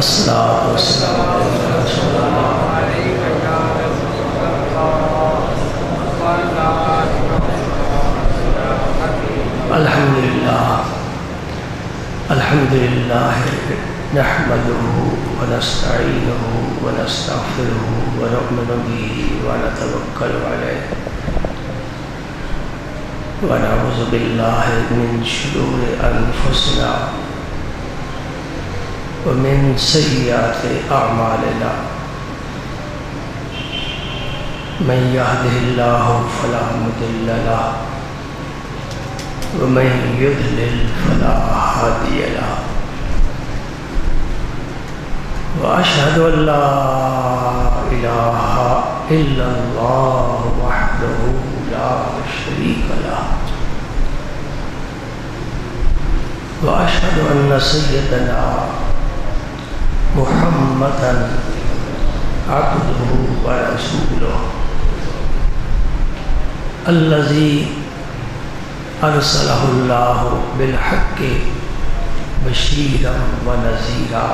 الصلاة والسلام على رسول الله. الحمد لله نحمده ونستعينه ونستغفره ونؤمن به ونتوكل عليه ونعوذ بالله من شرور أنفسنا ومن سيئات أعمالنا من يهده الله فلا مضل له ومن يضلل فلا هادي له وأشهد أن لا إله إلا الله وحده لا شريك له وأشهد أن سيدنا محمدا عبده ورسوله الذي أرسله الله بالحق بشيرا ونذيرا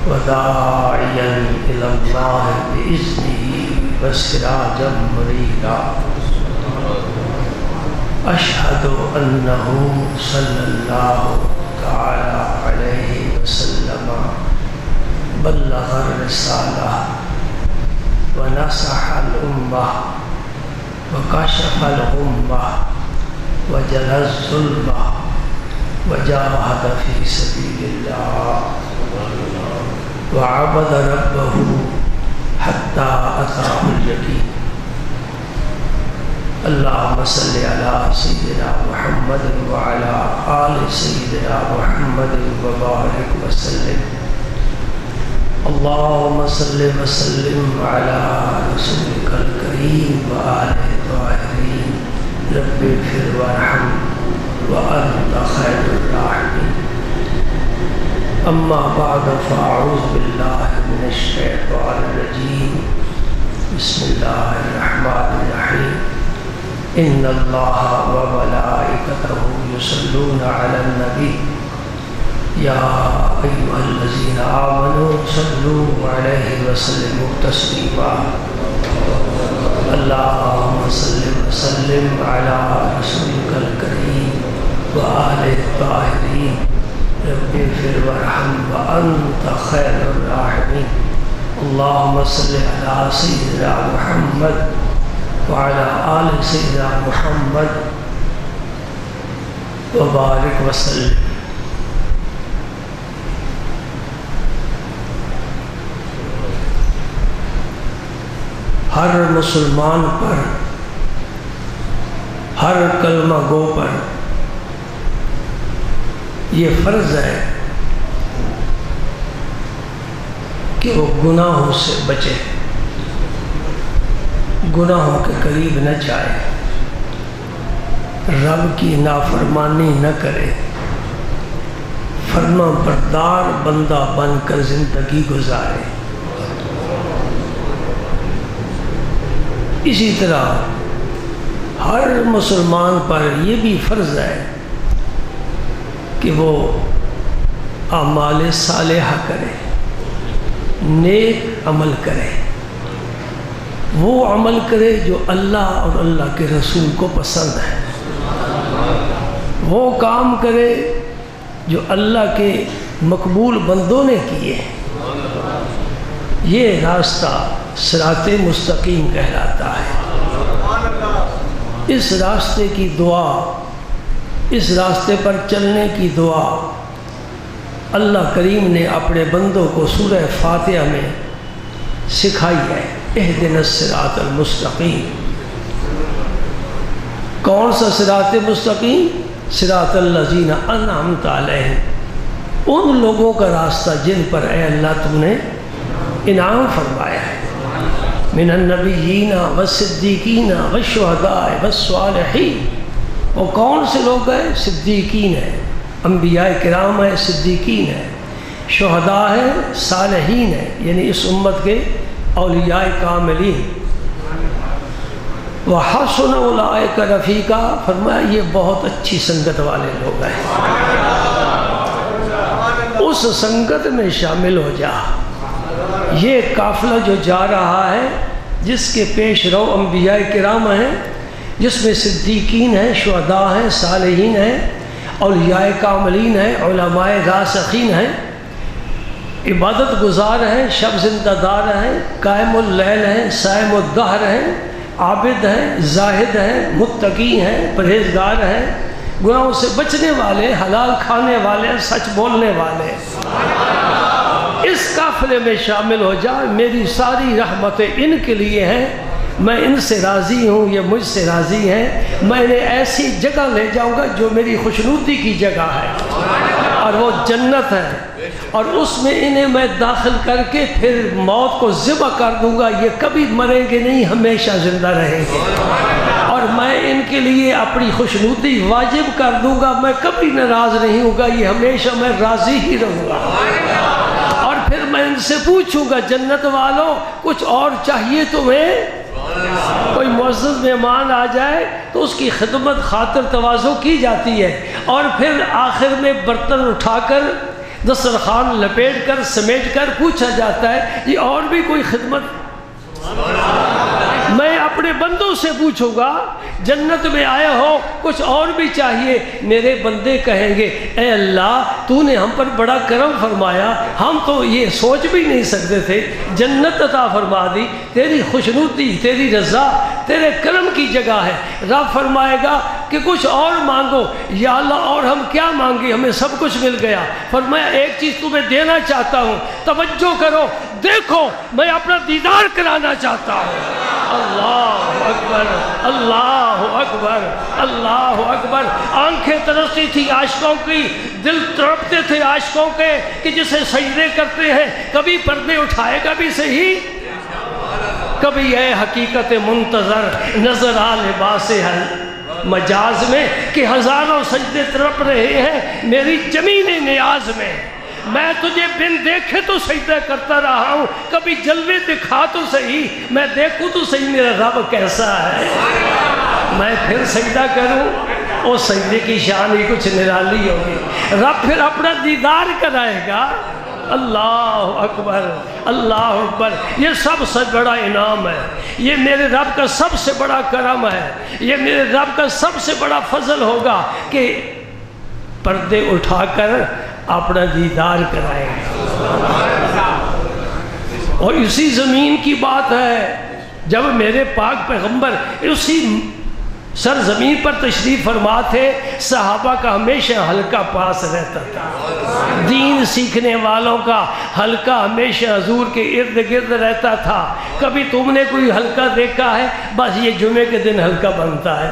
وداعيا إلى الله بإذنه وسراجا منيرا أشهد أنه صلى الله تعالى عليه وسلم بلغ الرسالة ونصح الأمة وكشف الغمة وجلى الظلمة وجاهد في سبيل الله وعبد ربه حتى أتاه اليقين. اللهم صل على سيدنا محمد وعلى آل سيدنا محمد وبارك وسلم. اللهم صل وسلم على رسولك الكريم وآله الطاهرين. رب اغفر وارحم وأنت خير الراحمين. أما بعد فأعوذ بالله من الشيطان الرجيم. بسم الله الرحمن الرحيم. إن الله وملائكته يصلون على النبي يا أيها الذين آمنوا صلوا عليه وسلموا تسليما. اللهم صل وسلم على رسولك الكريم وآله الطاهرين. رب اغفر وارحم وأنت خير الراحمين. اللهم صل على سيدنا محمد وعلى آل سيدنا محمد وبارك وسلم. ہر مسلمان پر، ہر کلمہ گو پر یہ فرض ہے کہ وہ گناہوں سے بچے، گناہوں کے قریب نہ جائے، رب کی نافرمانی نہ کرے، فرما بردار بندہ بن کر زندگی گزارے۔ اسی طرح ہر مسلمان پر یہ بھی فرض ہے کہ وہ اعمال صالحہ کرے، نیک عمل کرے، وہ عمل کرے جو اللہ اور اللہ کے رسول کو پسند ہے، وہ کام کرے جو اللہ کے مقبول بندوں نے کیے۔ یہ راستہ صراط مستقیم کہلاتا ہے۔ اس راستے کی دعا، اس راستے پر چلنے کی دعا اللہ کریم نے اپنے بندوں کو سورہ فاتحہ میں سکھائی ہے۔ اہدنا الصراط المستقیم۔ کون سا صراط مستقیم؟ صراط الذین انعمت علیہم، ان لوگوں کا راستہ جن پر اے اللہ تم نے انعام فرمایا ہے۔ من النبیین والصدیقین والشہداء والصالحین۔ وہ کون سے لوگ ہیں؟ صدیقین ہیں، انبیاء کرام ہیں، صدیقین ہیں، شہداء ہیں، صالحین ہیں، یعنی اس امت کے اولیاء کاملین۔ وَحَسُنَ أُولَٰئِكَ رَفِیقًا، فرمایا یہ بہت اچھی سنگت والے لوگ ہیں۔ اس سنگت میں شامل ہو جا۔ یہ قافلہ جو جا رہا ہے جس کے پیش رو انبیاء کرام ہیں، جس میں صدیقین ہیں، شہداء ہیں، صالحین ہیں، اولیاء کاملین ہیں، علماء راسخین ہیں، عبادت گزار ہیں، شب زندہ دار ہیں، قائم اللیل ہیں، صائم الدہر ہیں، عابد ہیں، زاہد ہیں، متقی ہیں، پرہیزگار ہیں، گناہوں سے بچنے والے، حلال کھانے والے، سچ بولنے والے۔ اس قافلے میں شامل ہو جا، میری ساری رحمتیں ان کے لیے ہیں، میں ان سے راضی ہوں، یہ مجھ سے راضی ہیں، میں انہیں ایسی جگہ لے جاؤں گا جو میری خوشنودی کی جگہ ہے اور وہ جنت ہے، اور اس میں انہیں میں داخل کر کے پھر موت کو ذبح کر دوں گا، یہ کبھی مریں گے نہیں، ہمیشہ زندہ رہیں گے، اور میں ان کے لیے اپنی خوشنودی واجب کر دوں گا، میں کبھی ناراض نہیں ہوں گا، یہ ہمیشہ میں راضی ہی رہوں گا۔ اور پھر میں ان سے پوچھوں گا، جنت والوں کچھ اور چاہیے تمہیں؟ کوئی معزز مہمان آ جائے تو اس کی خدمت خاطر تواضع کی جاتی ہے، اور پھر آخر میں برتن اٹھا کر دسترخوان لپیٹ کر سمیٹ کر پوچھا جاتا ہے یہ اور بھی کوئی خدمت؟ میں اپنے بندوں سے پوچھوں گا، جنت میں آئے ہو کچھ اور بھی چاہیے؟ میرے بندے کہیں گے، اے اللہ تو نے ہم پر بڑا کرم فرمایا، ہم تو یہ سوچ بھی نہیں سکتے تھے، جنت عطا فرما دی، تیری خوشنودی، تیری رضا، تیرے کرم کی جگہ ہے۔ رب فرمائے گا کہ کچھ اور مانگو، یا اللہ اور ہم کیا مانگے، ہمیں سب کچھ مل گیا۔ فرمایا ایک چیز تمہیں دینا چاہتا ہوں، توجہ کرو، دیکھو میں اپنا دیدار کرانا چاہتا ہوں۔ اللہ اکبر، اللہ اکبر، اللہ اکبر۔ آنکھیں ترستی تھی عاشقوں کی، دل تڑپتے تھے عاشقوں کے کہ جسے سجدے کرتے ہیں کبھی پردے اٹھائے گا بھی صحیح، کبھی اے حقیقت منتظر نظر آ لباس مجاز میں کہ ہزاروں سجدے تڑپ رہے ہیں میری زمین نیاز میں، میں تجھے بن دیکھے تو سجدہ کرتا رہا ہوں، کبھی جلوے دکھا تو صحیح، میں دیکھوں تو صحیح میرا رب کیسا ہے، میں پھر سجدہ کروں۔ وہ سجدے کی شان ہی کچھ نرالی ہوگی، رب پھر اپنا دیدار کرائے گا۔ اللہ اکبر، اللہ اکبر۔ یہ سب سے بڑا انعام ہے، یہ میرے رب کا سب سے بڑا کرم ہے، یہ میرے رب کا سب سے بڑا فضل ہوگا کہ پردے اٹھا کر اپنا دیدار کرائے گا۔ اور اسی زمین کی بات ہے، جب میرے پاک پیغمبر اسی سرزمین پر تشریف فرما تھے، صحابہ کا ہمیشہ حلقہ پاس رہتا تھا، دین سیکھنے والوں کا حلقہ ہمیشہ حضور کے ارد گرد رہتا تھا۔ کبھی تم نے کوئی حلقہ دیکھا ہے؟ بس یہ جمعے کے دن حلقہ بنتا ہے۔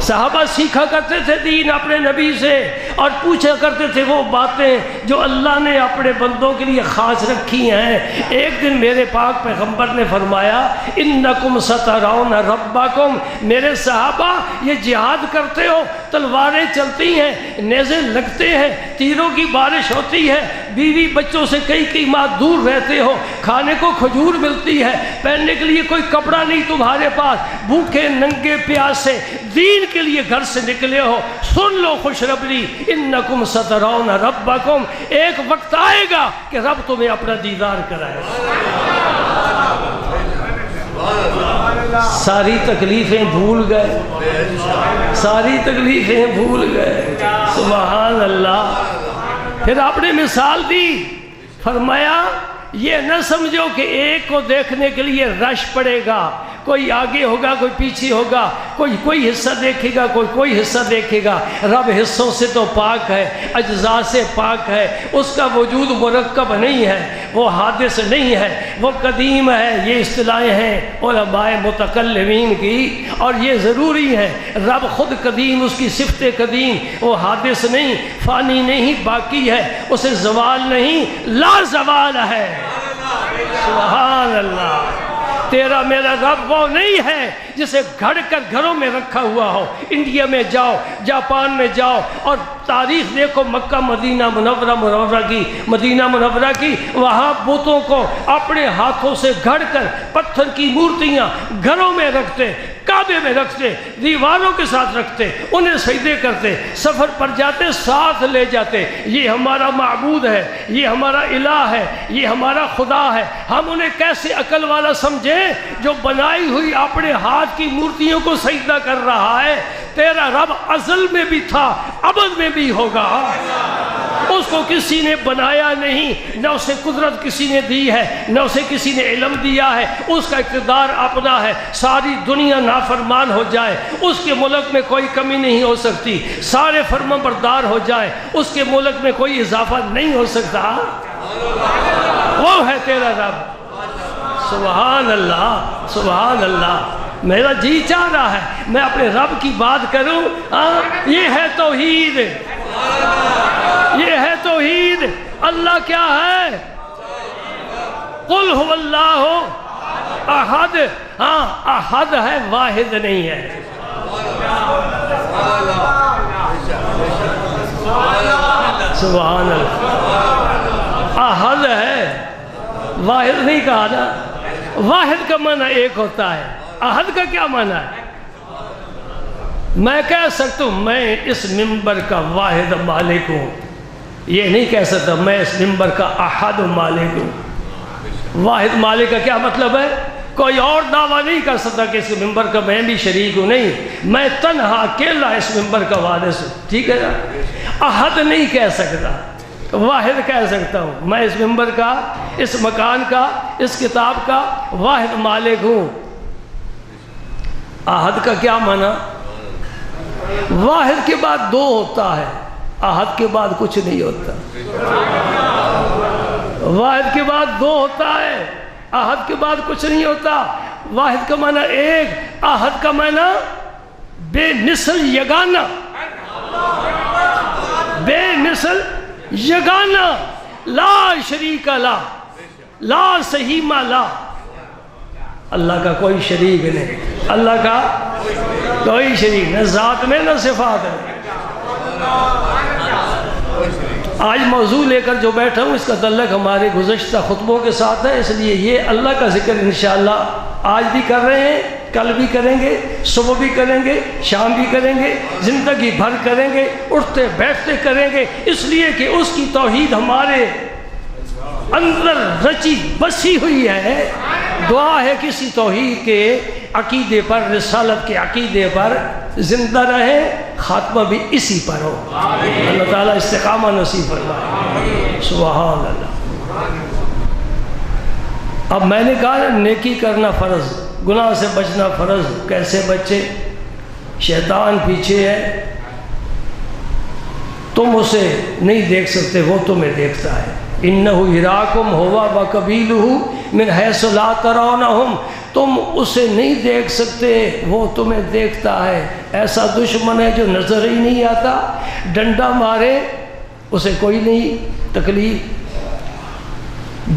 صحابہ سیکھا کرتے تھے دین اپنے نبی سے، اور پوچھا کرتے تھے وہ باتیں جو اللہ نے اپنے بندوں کے لیے خاص رکھی ہیں۔ ایک دن میرے پاک پیغمبر نے فرمایا، انکم سترون ربکم، میرے صحابہ یہ جہاد کرتے ہو، تلواریں چلتی ہیں، نیزے لگتے ہیں، تیروں کی بارش ہوتی ہے، بیوی بچوں سے کئی ماہ دور رہتے ہو، کھانے کو کھجور ملتی ہے، پہننے کے لیے کوئی کپڑا نہیں تمہارے پاس، بھوکے ننگے پیاسے دین کے لیے گھر سے نکلے ہو، سن لو خوشخبری، انکم سترون ربکم، ایک وقت آئے گا کہ رب تمہیں اپنا دیدار کرائے گا۔ ساری تکلیفیں بھول گئے، ساری تکلیفیں بھول گئے، سبحان اللہ۔ پھر آپ نے مثال دی، فرمایا یہ نہ سمجھو کہ ایک کو دیکھنے کے لیے رش پڑے گا، کوئی آگے ہوگا کوئی پیچھے ہوگا، کوئی حصہ دیکھے گا کوئی حصہ دیکھے گا۔ رب حصوں سے تو پاک ہے، اجزاء سے پاک ہے، اس کا وجود مرکب نہیں ہے، وہ حادث نہیں ہے، وہ قدیم ہے۔ یہ اصطلاحیں ہیں علماء متکلمین کی، اور یہ ضروری ہے۔ رب خود قدیم، اس کی صفت قدیم، وہ حادث نہیں، فانی نہیں، باقی ہے، اسے زوال نہیں، لا زوال ہے۔ سبحان اللہ۔ تیرا میرا رب وہ نہیں ہے جسے گھڑ کر گھروں میں رکھا ہوا ہو۔ انڈیا میں جاؤ، جاپان میں جاؤ اور تاریخ دیکھو، مکہ مدینہ منورہ کی، وہاں بتوں کو اپنے ہاتھوں سے گھڑ کر پتھر کی مورتیاں گھروں میں رکھتے، کعبے میں رکھتے، دیواروں کے ساتھ رکھتے، انہیں سجدے کرتے، سفر پر جاتے ساتھ لے جاتے۔ یہ ہمارا معبود ہے، یہ ہمارا الہ ہے، یہ ہمارا خدا ہے۔ ہم انہیں کیسے عقل والا سمجھیں جو بنائی ہوئی اپنے ہاتھ کی مورتیوں کو سجدہ کر رہا ہے؟ تیرا رب ازل میں بھی تھا، ابد میں بھی ہوگا۔ اس کو کسی نے بنایا نہیں، نہ اسے قدرت کسی نے دی ہے، نہ اسے کسی نے علم دیا ہے۔ اس کا اقتدار اپنا ہے۔ ساری دنیا نافرمان ہو جائے، اس کے ملک میں کوئی کمی نہیں ہو سکتی۔ سارے فرمانبردار ہو جائے، اس کے ملک میں کوئی اضافہ نہیں ہو سکتا۔ وہ ہے تیرا رب۔ سبحان اللہ، سبحان اللہ۔ میرا جی چاہ رہا ہے میں اپنے رب کی بات کروں۔ یہ ہے توحید، یہ ہے توحید۔ اللہ کیا ہے؟ قل هو اللہ احد۔ ہاں احد ہے، واحد نہیں ہے۔ سبحان اللہ۔ احد ہے، واحد نہیں کہا نا۔ واحد کا معنی ایک ہوتا ہے، احد کا کیا معنی ہے؟ میں کہہ سکتا ہوں میں اس منبر کا واحد مالک ہوں، یہ نہیں کہہ سکتا میں اس منبر کا احد مالک ہوں۔ واحد مالک کا کیا مطلب ہے؟ کوئی اور دعویٰ نہیں کر سکتا کہ اس منبر کا میں بھی شریک ہوں، نہیں، میں تنہا اکیلا اس منبر کا وارث ہوں، ٹھیک ہے نا؟ احد نہیں کہہ سکتا، واحد کہہ سکتا ہوں۔ میں اس منبر کا، اس مکان کا، اس کتاب کا واحد مالک ہوں۔ احد کا کیا معنی؟ واحد کے بعد دو ہوتا ہے، احد کے بعد کچھ نہیں ہوتا۔ واحد کے بعد دو ہوتا ہے، احد کے بعد کچھ نہیں ہوتا۔ واحد کا معنی ایک، احد کا معنی بے مثل یگانہ، بے مثل یگانہ، لا شریک لا، لا سہیمہ لا۔ اللہ کا کوئی شریک نہیں، اللہ کا کوئی شریک نہ ذات میں نہ صفات میں۔ آج موضوع لے کر جو بیٹھا ہوں اس کا تعلق ہمارے گزشتہ خطبوں کے ساتھ ہے، اس لیے یہ اللہ کا ذکر انشاءاللہ آج بھی کر رہے ہیں، کل بھی کریں گے، صبح بھی کریں گے، شام بھی کریں گے، زندگی بھر کریں گے، اٹھتے بیٹھتے کریں گے، اس لیے کہ اس کی توحید ہمارے اندر رچی بسی ہوئی ہے۔ دعا ہے کسی توحید کے عقیدے پر، رسالت کے عقیدے پر زندہ رہے، خاتمہ بھی اسی پر ہو۔ اللہ تعالیٰ استقامہ نصیب فرمائے۔ سبحان اللہ۔ اب میں نے کہا نیکی کرنا فرض، گناہ سے بچنا فرض۔ کیسے بچے؟ شیطان پیچھے ہے، تم اسے نہیں دیکھ سکتے، وہ تمہیں دیکھتا ہے۔ اِنَّهُ يَرَاكُمْ هُوَ وَقَبِيلُهُ مِنْ حَيْثُ لَا تَرَوْنَهُمْ۔ تم اسے نہیں دیکھ سکتے، وہ تمہیں دیکھتا ہے۔ ایسا دشمن ہے جو نظر ہی نہیں آتا، ڈنڈا مارے اسے کوئی نہیں تکلیف،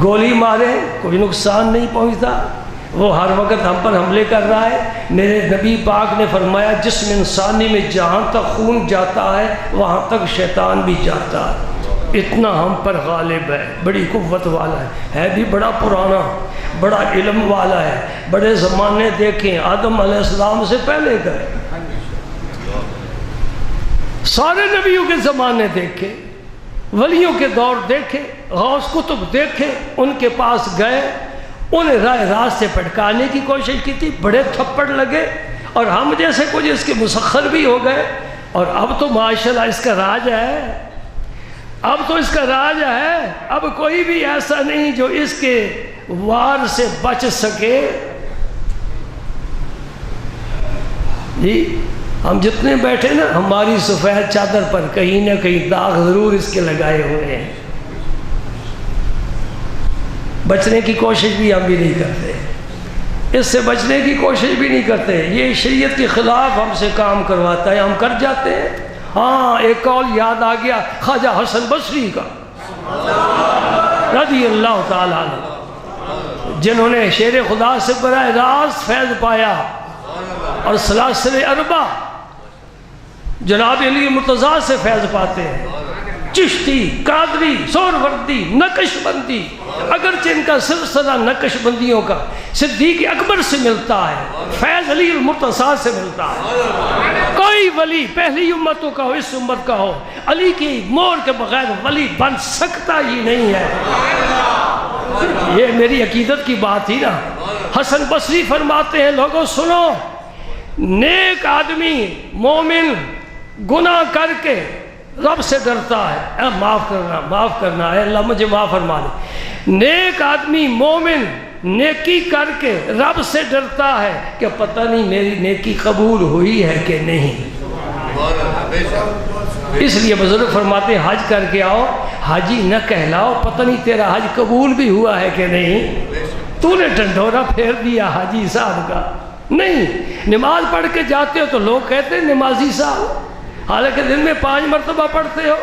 گولی مارے کوئی نقصان نہیں پہنچتا، وہ ہر وقت ہم پر حملے کر رہا ہے۔ میرے نبی پاک نے فرمایا جسم انسانی میں جہاں تک خون جاتا ہے وہاں تک شیطان بھی جاتا ہے، اتنا ہم پر غالب ہے، بڑی قوت والا ہے بھی بڑا پرانا، بڑا علم والا ہے، بڑے زمانے دیکھیں، آدم علیہ السلام سے پہلے گئے، سارے نبیوں کے زمانے دیکھے، ولیوں کے دور دیکھے، غوث کتب دیکھے، ان کے پاس گئے، انہیں راہ راست سے پھٹکانے کی کوشش کی تھی، بڑے تھپڑ لگے، اور ہم جیسے کچھ اس کے مسخر بھی ہو گئے، اور اب تو ماشاءاللہ اس کا راج ہے، اب تو اس کا راج ہے، اب کوئی بھی ایسا نہیں جو اس کے وار سے بچ سکے۔ جی ہم جتنے بیٹھے نا، ہماری سفید چادر پر کہیں نہ کہیں داغ ضرور اس کے لگائے ہوئے ہیں، بچنے کی کوشش بھی ہم بھی نہیں کرتے، اس سے بچنے کی کوشش بھی نہیں کرتے، یہ شریعت کے خلاف ہم سے کام کرواتا ہے، ہم کر جاتے ہیں۔ ہاں ایک قول یاد آ گیا خواجہ حسن بصری کا رضی اللہ تعالیٰ عنہ، جنہوں نے شیر خدا سے براہ راست فیض پایا، اور سلاسل اربع جناب علی مرتضیٰ سے فیض پاتے ہیں، چشتی، قادری، سہروردی، نقش بندی، اگرچہ ان کا سلسلہ نقش بندیوں کا صدیق اکبر سے ملتا ہے، فیض علی المرتضیٰ سے ملتا ہے، کوئی ولی پہلی امتوں کا ہو اس امت کا ہو علی کی مہر کے بغیر ولی بن سکتا ہی نہیں ہے۔ یہ میری عقیدت کی بات ہی نا۔ حسن بصری فرماتے ہیں لوگوں سنو، نیک آدمی مومن گناہ کر کے رب سے ڈرتا ہے، معاف کرنا ہے اللہ مجھے معاف فرما دے۔ نیک آدمی مومن نیکی کر کے رب سے ڈرتا ہے کہ پتہ نہیں میری نیکی قبول ہوئی ہے کہ نہیں۔ اس لیے بزرگ فرماتے ہیں حج کر کے آؤ حاجی نہ کہلاؤ، پتہ نہیں تیرا حج قبول بھی ہوا ہے کہ نہیں۔ تو نے ڈنڈورا پھیر دیا حاجی صاحب کا نہیں۔ نماز پڑھ کے جاتے ہو تو لوگ کہتے ہیں نمازی صاحب، حالانکہ دن میں 5 مرتبہ پڑھتے ہو۔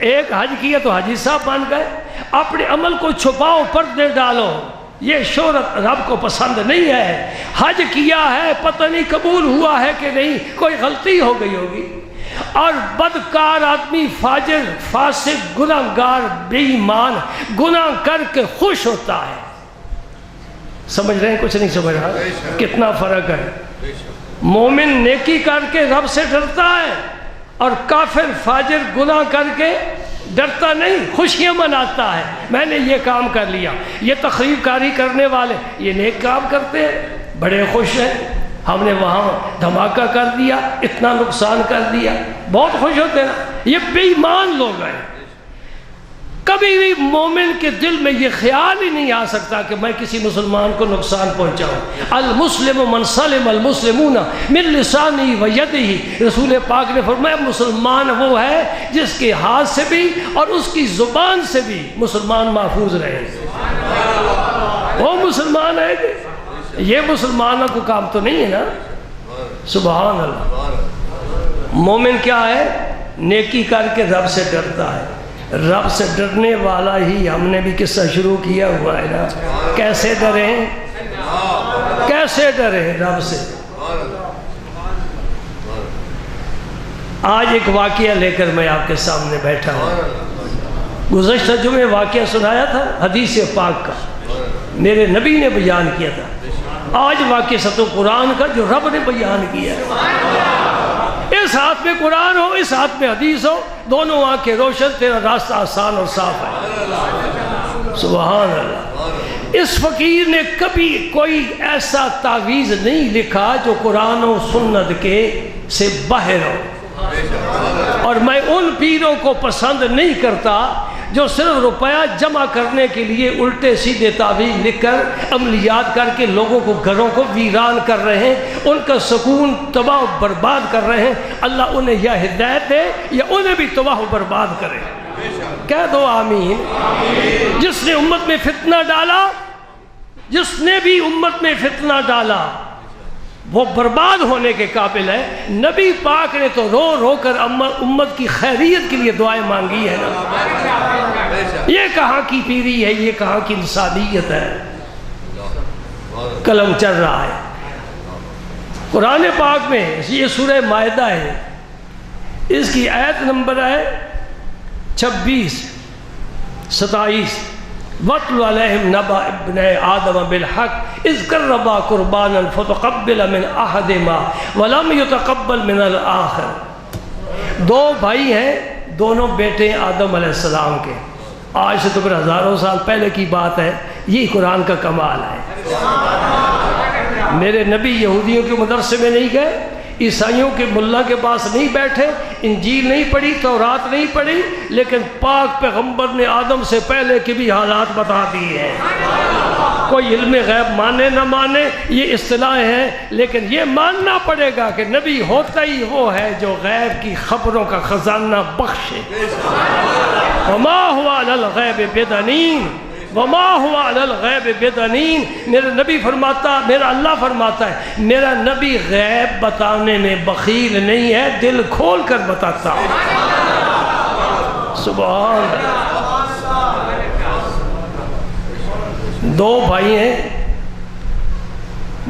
ایک حج کیا تو حاجی صاحب بن گئے۔ اپنے عمل کو چھپاؤ، پردے ڈالو، یہ شہرت رب کو پسند نہیں ہے۔ حج کیا ہے پتہ نہیں قبول ہوا ہے کہ نہیں، کوئی غلطی ہو گئی ہوگی۔ اور بدکار آدمی فاجر فاسق گناہگار بے ایمان گناہ کر کے خوش ہوتا ہے۔ سمجھ رہے ہیں؟ کچھ نہیں سمجھ رہا؟ کتنا فرق ہے۔ مومن نیکی کر کے رب سے ڈرتا ہے اور کافر فاجر گناہ کر کے ڈرتا نہیں، خوشیاں مناتا ہے، میں نے یہ کام کر لیا۔ یہ تخریب کاری کرنے والے یہ نیک کام کرتے ہیں، بڑے خوش ہیں، ہم نے وہاں دھماکہ کر دیا، اتنا نقصان کر دیا، بہت خوش ہوتے ہیں نا۔ یہ بے ایمان لوگ ہیں۔ کبھی بھی مومن کے دل میں یہ خیال ہی نہیں آ سکتا کہ میں کسی مسلمان کو نقصان پہنچاؤں۔ المسلم من سلم المسلمون من لسانہ و یدہ، رسول پاک نے فرمایا مسلمان وہ ہے جس کے ہاتھ سے بھی اور اس کی زبان سے بھی مسلمان محفوظ رہے۔ وہ مسلمان ہے کہ یہ مسلمانوں کو کام تو نہیں ہے نا۔ سبحان اللہ۔ مومن کیا ہے؟ نیکی کر کے رب سے ڈرتا ہے۔ رب سے ڈرنے والا ہی ہم نے بھی قصہ شروع کیا ہوا ہے نا۔ کیسے ڈریں؟ کیسے ڈریں رب سے؟ آج ایک واقعہ لے کر میں آپ کے سامنے بیٹھا ہوں۔ گزشتہ جمعے واقعہ سنایا تھا حدیث پاک کا، میرے نبی نے بیان کیا تھا۔ آج واقعہ ستو قرآن کا جو رب نے بیان کیا ہے۔ اس ہاتھ میں قرآن ہو، اس ہاتھ میں حدیث ہو، دونوں آنکھیں روشن، تیرا راستہ آسان اور صاف ہے۔ سبحان اللہ۔ اس فقیر نے کبھی کوئی ایسا تعویذ نہیں لکھا جو قرآن و سنت کے سے باہر ہو، اور میں ان پیروں کو پسند نہیں کرتا جو صرف روپیہ جمع کرنے کے لیے الٹے سیدھے تعویذ لکھ کر عملیات کر کے لوگوں کو گھروں کو ویران کر رہے ہیں، ان کا سکون تباہ و برباد کر رہے ہیں۔ اللہ انہیں یا ہدایت دے یا انہیں بھی تباہ و برباد کرے۔ کہہ دو آمین۔ جس نے امت میں فتنہ ڈالا، جس نے بھی امت میں فتنہ ڈالا وہ برباد ہونے کے قابل ہے۔ نبی پاک نے تو رو رو کر امت کی خیریت کے لیے دعائیں مانگی ہے نا۔ یہ کہاں کی پیری ہے، یہ کہاں کی انسانیت ہے؟ قلم چل رہا ہے قرآن پاک میں۔ یہ سورہ مائدہ ہے، اس کی آیت نمبر ہے 26 27۔ وَاتْلُ عَلَيْهِمْ نَبَأَ ابْنَيْ آدَمَ بِالْحَقِّ إِذْ قَرَّبَا قُرْبَانًا فَتُقَبِّلَ مِنْ أَحَدِهِمَا وَلَمْ يُتَقَبَّلْ مِنَ الْآخَرِ۔ دو بھائی ہیں، دونوں بیٹے آدم علیہ السلام کے۔ آج سے تو پھر ہزاروں سال پہلے کی بات ہے، یہی قرآن کا کمال ہے۔ میرے نبی یہودیوں کے مدرسے میں نہیں گئے، عیسائیوں کے ملا کے پاس نہیں بیٹھے، انجیل نہیں پڑھی، تورات نہیں پڑھی، لیکن پاک پیغمبر نے آدم سے پہلے کے بھی حالات بتا دیے ہیں۔ کوئی علم غیب مانے نہ مانے یہ اصطلاح ہے، لیکن یہ ماننا پڑے گا کہ نبی ہوتا ہی وہ ہے جو غیب کی خبروں کا خزانہ بخشے۔ وما هو علی الغیب بضنین، وما هو علی الغیب بضنین۔ میرا نبی فرماتا، میرا اللہ فرماتا ہے میرا نبی غیب بتانے میں بخیل نہیں ہے، دل کھول کر بتاتا ہے۔ سبحان اللہ۔ دو بھائی ہیں،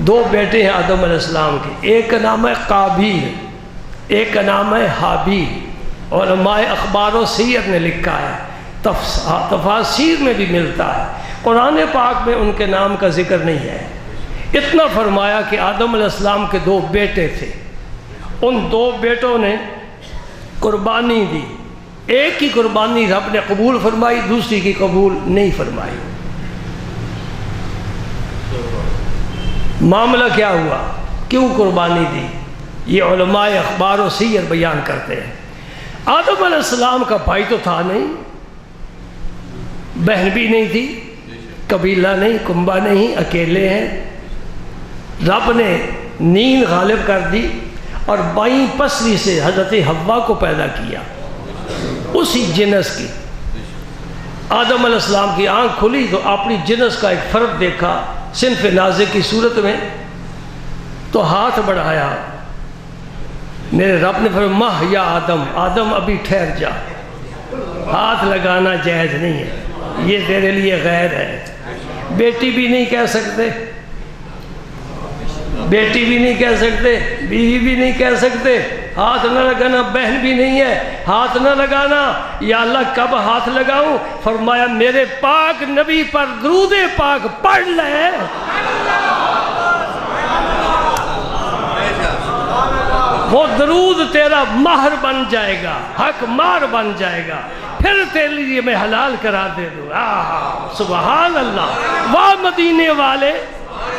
دو بیٹے ہیں آدم علیہ السلام کے، ایک کا نام ہے قابیل، ایک کا نام ہے حابیل۔ علماء اخبار و سیرت نے لکھا ہے تفاسیر میں بھی ملتا ہے، قرآن پاک میں ان کے نام کا ذکر نہیں ہے۔ اتنا فرمایا کہ آدم علیہ السلام کے 2 بیٹے تھے، ان 2 بیٹوں نے قربانی دی، ایک کی قربانی رب نے قبول فرمائی، دوسری کی قبول نہیں فرمائی۔ معاملہ کیا ہوا، کیوں قربانی دی؟ یہ علماء اخبار و سیر بیان کرتے ہیں۔ آدم علیہ السلام کا بھائی تو تھا نہیں، بہن بھی نہیں تھی، قبیلہ نہیں، کنبہ نہیں، اکیلے ہیں۔ رب نے نیند غالب کر دی اور بائیں پسلی سے حضرت حوا کو پیدا کیا، اسی جنس کی۔ آدم علیہ السلام کی آنکھ کھلی تو اپنی جنس کا ایک فرق دیکھا صنف نازک کی صورت میں، تو ہاتھ بڑھایا۔ میرے رب نے فرمایا ماہ یا آدم، آدم ابھی ٹھہر جا، ہاتھ لگانا جائز نہیں ہے، یہ تیرے لیے غیر ہے۔ بیٹی بھی نہیں کہہ سکتے، بیٹی بھی نہیں کہہ سکتے، بیوی بھی نہیں کہہ سکتے، ہاتھ نہ لگانا، بہن بھی نہیں ہے، ہاتھ نہ لگانا۔ یا اللہ کب ہاتھ لگاؤں؟ فرمایا میرے پاک نبی پر درود پاک پڑھ لے، وہ درود تیرا مہر بن جائے گا، حق مار بن جائے گا، پھر تیرے لیے میں حلال کرا دے دوں۔ سبحان اللہ، واہ مدینے والے،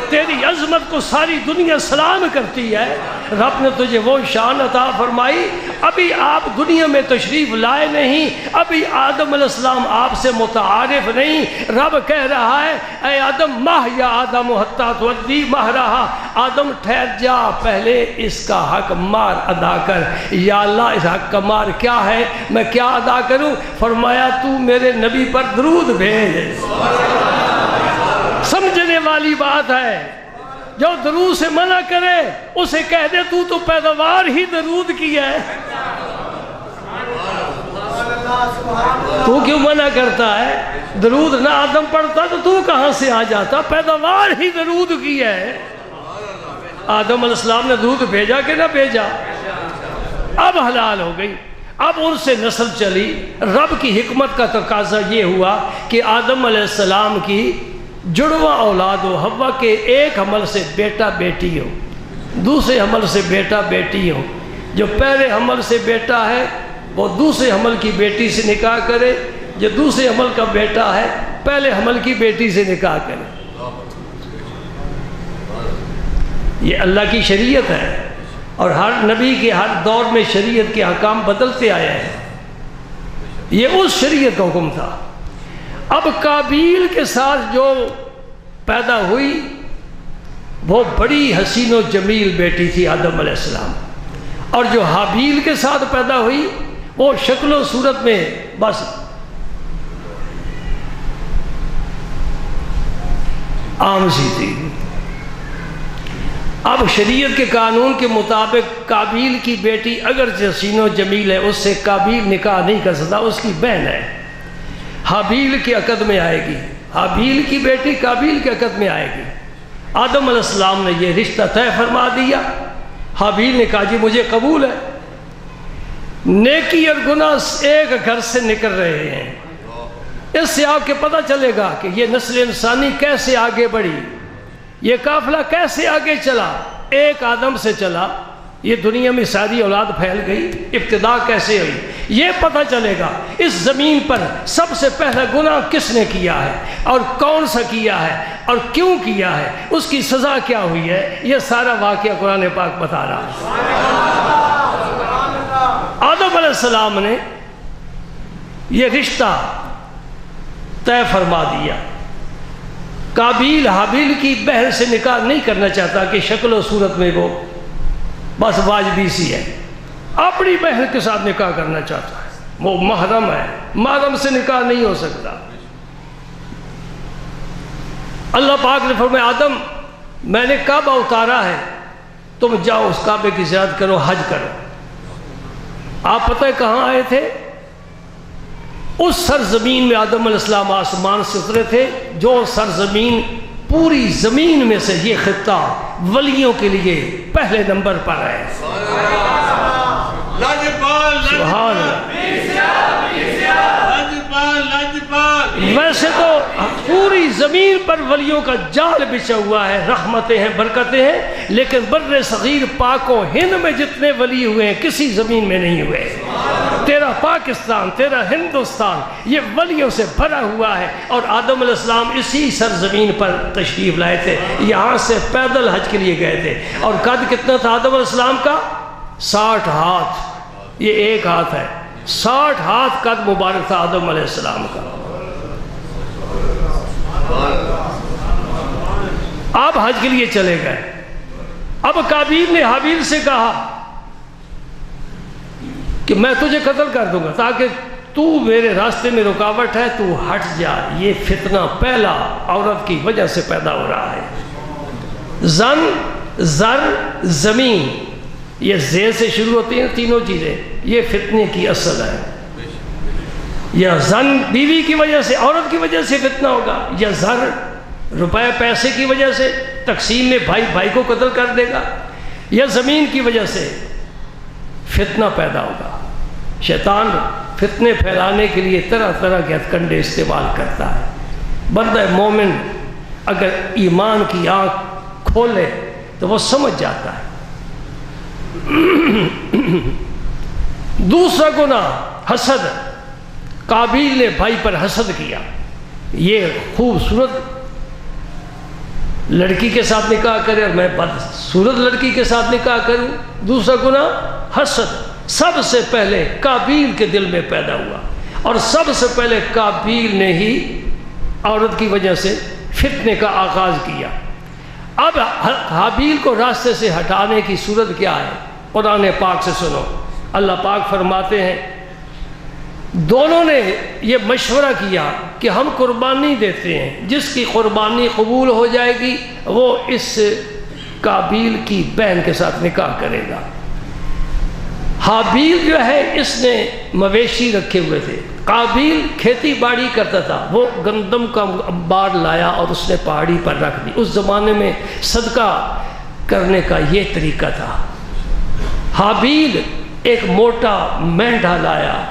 تیری عظمت کو ساری دنیا سلام کرتی ہے۔ رب نے تجھے وہ شان عطا فرمائی، ابھی آپ دنیا میں تشریف لائے نہیں، ابھی آدم علیہ السلام آپ سے متعارف نہیں۔ رب کہہ رہا ہے اے آدم ماہ یا آدم حتی تودی مہرہا، آدم ٹھہر جا، پہلے اس کا حق مار ادا کر۔ یا اللہ اس حق کا مار کیا ہے، میں کیا ادا کروں؟ فرمایا تو میرے نبی پر درود بھیج۔ سمجھنے والی بات ہے، جو درود سے منع کرے اسے کہہ دے تو پیداوار ہی درود کی ہے، تو کیوں منع کرتا ہے؟ درود نہ آدم پڑھتا تو کہاں سے آ جاتا؟ پیداوار ہی درود کی ہے۔ آدم علیہ السلام نے درود بھیجا کہ نہ بھیجا؟ اب حلال ہو گئی، اب ان سے نسل چلی۔ رب کی حکمت کا تقاضا یہ ہوا کہ آدم علیہ السلام کی جڑواں اولاد ہو، حوا کے ایک حمل سے بیٹا بیٹی ہو، دوسرے حمل سے بیٹا بیٹی ہو۔ جو پہلے حمل سے بیٹا ہے وہ دوسرے حمل کی بیٹی سے نکاح کرے، جو دوسرے حمل کا بیٹا ہے پہلے حمل کی بیٹی سے نکاح کرے۔ یہ اللہ کی شریعت ہے، اور ہر نبی کے ہر دور میں شریعت کے احکام بدلتے آئے ہیں۔ یہ اس شریعت کا حکم تھا۔ اب قابیل کے ساتھ جو پیدا ہوئی وہ بڑی حسین و جمیل بیٹی تھی آدم علیہ السلام، اور جو حابیل کے ساتھ پیدا ہوئی وہ شکل و صورت میں بس عام سی تھی۔ اب شریعت کے قانون کے مطابق قابیل کی بیٹی اگرچہ حسین و جمیل ہے، اس سے قابیل نکاح نہیں کر سکتا، اس کی بہن ہے، حابیل کے عقد میں آئے گی۔ حابیل کی بیٹی قابیل کے عقد میں آئے گی۔ آدم علیہ السلام نے یہ رشتہ طے فرما دیا۔ حابیل نے کہا جی مجھے قبول ہے۔ نیکی اور گناہ ایک گھر سے نکل رہے ہیں، اس سے آپ کے پتہ چلے گا کہ یہ نسل انسانی کیسے آگے بڑھی، یہ قافلہ کیسے آگے چلا۔ ایک آدم سے چلا، یہ دنیا میں ساری اولاد پھیل گئی، ابتدا کیسے ہوئی یہ پتہ چلے گا۔ اس زمین پر سب سے پہلا گناہ کس نے کیا ہے اور کون سا کیا ہے اور کیوں کیا ہے، اس کی سزا کیا ہوئی ہے، یہ سارا واقعہ قرآن پاک بتا رہا ہے۔ آدم علیہ السلام نے یہ رشتہ طے فرما دیا۔ قابیل حابیل کی بہن سے نکاح نہیں کرنا چاہتا کہ شکل و صورت میں وہ بس واجبی سی ہے، اپنی بہن کے ساتھ نکاح کرنا چاہتا ہے، وہ محرم ہے، محرم سے نکاح نہیں ہو سکتا۔ اللہ پاک نے فرمایا آدم میں نے کعبہ اتارا ہے، تم جاؤ اس کعبے کی زیارت کرو، حج کرو۔ آپ پتہ ہے کہاں آئے تھے؟ اس سرزمین میں آدم علیہ السلام آسمان سے اترے تھے، جو سرزمین پوری زمین میں سے یہ خطہ ولیوں کے لیے پہلے نمبر پر ہے۔ سبحان اللہ۔ زمین پر ولیوں کا جال بچھا ہوا ہے، رحمتیں ہیں، برکتیں ہیں، لیکن بر صغیر پاک و ہند میں جتنے ولی ہوئے ہیں کسی زمین میں نہیں ہوئے۔ تیرا پاکستان، تیرا ہندوستان یہ ولیوں سے بھرا ہوا ہے، اور آدم علیہ السلام اسی سرزمین پر تشریف لائے تھے، یہاں سے پیدل حج کے لیے گئے تھے، اور قد کتنا تھا آدم علیہ السلام کا؟ 60 ہاتھ، یہ ایک ہاتھ ہے، 60 ہاتھ قد مبارک تھا آدم علیہ السلام کا۔ آپ حج کے لیے چلے گئے، اب قابیل نے حابیل سے کہا کہ میں تجھے قتل کر دوں گا تاکہ تو میرے راستے میں رکاوٹ ہے، تو ہٹ جا۔ یہ فتنہ پہلا عورت کی وجہ سے پیدا ہو رہا ہے۔ زن، زر، زمین، یہ زے سے شروع ہوتی ہیں تینوں چیزیں، یہ فتنے کی اصل ہے۔ یا زن بیوی کی وجہ سے، عورت کی وجہ سے فتنہ ہوگا، یا زر روپے پیسے کی وجہ سے تقسیم میں بھائی بھائی کو قتل کر دے گا، یا زمین کی وجہ سے فتنہ پیدا ہوگا۔ شیطان فتنے پھیلانے کے لیے طرح طرح کے ہتھ کنڈے استعمال کرتا ہے۔ بندہ مومن اگر ایمان کی آنکھ کھولے تو وہ سمجھ جاتا ہے۔ دوسرا گناہ حسد، قابیل نے بھائی پر حسد کیا، یہ خوبصورت لڑکی کے ساتھ نکاح کرے اور میں بدصورت لڑکی کے ساتھ نکاح کروں۔ دوسرا گناہ حسد، سب سے پہلے قابیل کے دل میں پیدا ہوا، اور سب سے پہلے قابیل نے ہی عورت کی وجہ سے فتنے کا آغاز کیا۔ اب حابیل کو راستے سے ہٹانے کی صورت کیا ہے؟ قرآن پاک سے سنو، اللہ پاک فرماتے ہیں دونوں نے یہ مشورہ کیا کہ ہم قربانی دیتے ہیں، جس کی قربانی قبول ہو جائے گی وہ اس قابیل کی بہن کے ساتھ نکاح کرے گا۔ حابیل جو ہے اس نے مویشی رکھے ہوئے تھے، قابیل کھیتی باڑی کرتا تھا، وہ گندم کا انبار لایا اور اس نے پہاڑی پر رکھ دی۔ اس زمانے میں صدقہ کرنے کا یہ طریقہ تھا۔ حابیل ایک موٹا مینڈھا لایا،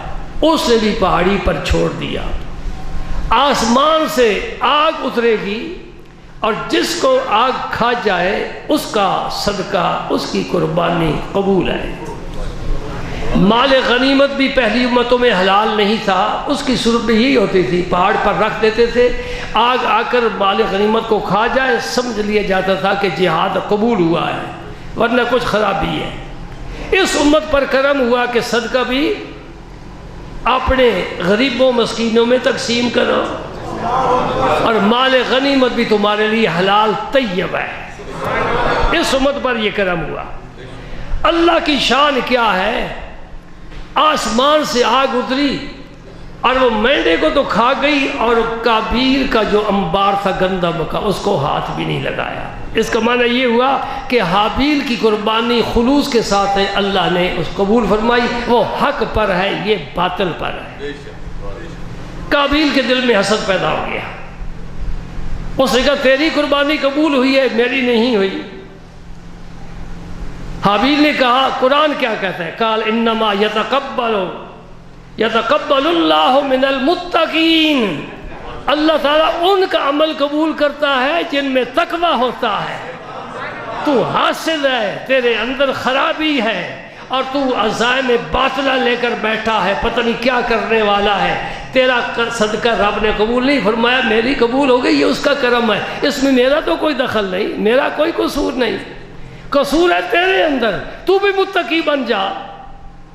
اس نے بھی پہاڑی پر چھوڑ دیا۔ آسمان سے آگ اترے گی اور جس کو آگ کھا جائے اس کا صدقہ، اس کی قربانی قبول ہے۔ مال غنیمت بھی پہلی امتوں میں حلال نہیں تھا، اس کی صورت بھی یہی ہوتی تھی، پہاڑ پر رکھ دیتے تھے، آگ آ کر مال غنیمت کو کھا جائے، سمجھ لیا جاتا تھا کہ جہاد قبول ہوا ہے، ورنہ کچھ خرابی ہے۔ اس امت پر کرم ہوا کہ صدقہ بھی اپنے غریبوں مسکینوں میں تقسیم کرو، اور مال غنیمت بھی تمہارے لیے حلال طیب ہے۔ اس امت پر یہ کرم ہوا۔ اللہ کی شان کیا ہے، آسمان سے آگ اتری اور وہ مینڈے کو تو کھا گئی، اور قابیل کا جو انبار تھا گندم کا اس کو ہاتھ بھی نہیں لگایا۔ اس کا معنی یہ ہوا کہ حابیل کی قربانی خلوص کے ساتھ ہے، اللہ نے اس قبول فرمائی، وہ حق پر ہے، یہ باطل پر ہے۔ قابیل کے دل میں حسد پیدا ہو گیا، اس نے کہا تیری قربانی قبول ہوئی ہے، میری نہیں ہوئی۔ حابیل نے کہا، قرآن کیا کہتا ہے؟ قال انما یتقبل اللہ من المتقین، اللہ تعالیٰ ان کا عمل قبول کرتا ہے جن میں تقوی ہوتا ہے۔ تو حاسد ہے، تیرے اندر خرابی ہے، اور تو عزائم باطلہ لے کر بیٹھا ہے، پتہ نہیں کیا کرنے والا ہے، تیرا صدقہ رب نے قبول نہیں فرمایا، میری قبول ہو گئی، یہ اس کا کرم ہے، اس میں میرا تو کوئی دخل نہیں، میرا کوئی قصور نہیں، قصور ہے تیرے اندر، تو بھی متقی بن جا،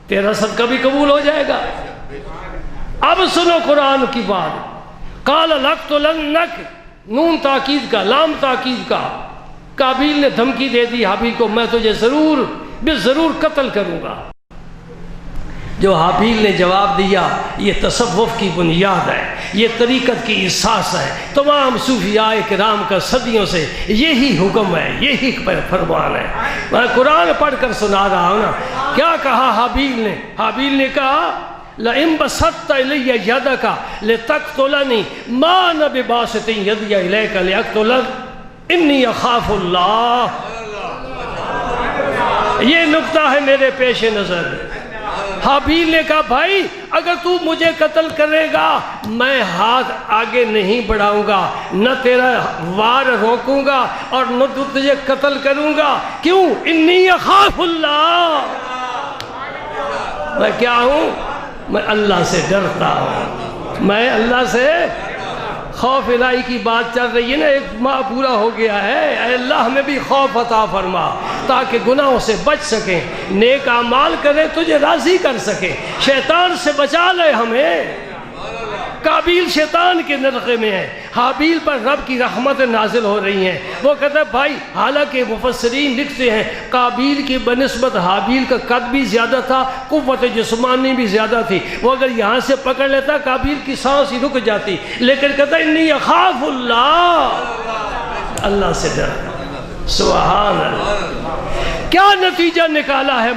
تیرا صدقہ بھی قبول ہو جائے گا۔ اب سنو قرآن کی بات، قال لَقْتُلَنَّكَ، نون تاکید کا، لام تاکید کا، قابیل نے دھمکی دے دی حابیل کو، میں تجھے ضرور بے ضرور قتل کروں گا۔ جو حابیل نے جواب دیا، یہ تصوف کی بنیاد ہے، یہ طریقت کی اساس ہے، تمام صوفیاء کرام کا صدیوں سے یہی حکم ہے، یہی فرمان ہے۔ میں قرآن پڑھ کر سنا رہا ہوں نا، کیا کہا حابیل نے؟ حابیل نے کہا لَإِن بَسَطْتَ إِلَيَّ يَدَكَ لِتَقْتُلَنِي مَا أَنَا بِبَاسِطٍ يَدِيَ إِلَيْكَ لِأَقْتُلَكَ إِنِّي أَخَافُ اللَّهَ۔ یہ نقطہ ہے میرے پیش نظر۔ حابیل نے کہا بھائی اگر تو مجھے قتل کرے گا میں ہاتھ آگے نہیں بڑھاؤں گا، نہ تیرا وار روکوں گا اور نہ تجھے قتل کروں گا۔ کیوں؟ انی اخاف اللہ، میں کیا ہوں؟ میں اللہ سے ڈرتا ہوں، میں اللہ سے خوف الہی کی بات چل رہی ہے نا، ایک ماہ پورا ہو گیا ہے۔ اے اللہ ہمیں بھی خوف عطا فرما تاکہ گناہوں سے بچ سکیں، نیک اعمال کریں، تجھے راضی کر سکیں، شیطان سے بچا لے ہمیں۔ قابیل شیطان کے نرغے میں ہے، حابیل پر رب کی رحمت نازل ہو رہی ہیں۔ وہ کہتا ہے بھائی، حالانکہ مفسرین لکھتے ہیں قابیل کی بنسبت حابیل کا قد بھی زیادہ تھا، قوت جسمانی بھی زیادہ تھی، وہ اگر یہاں سے پکڑ لیتا قابیل کی سانس ہی رک جاتی، لیکن کہتا ہے انی اخاف اللہ، اللہ سے ڈر۔ سبحان اللہ، کیا نتیجہ نکالا ہے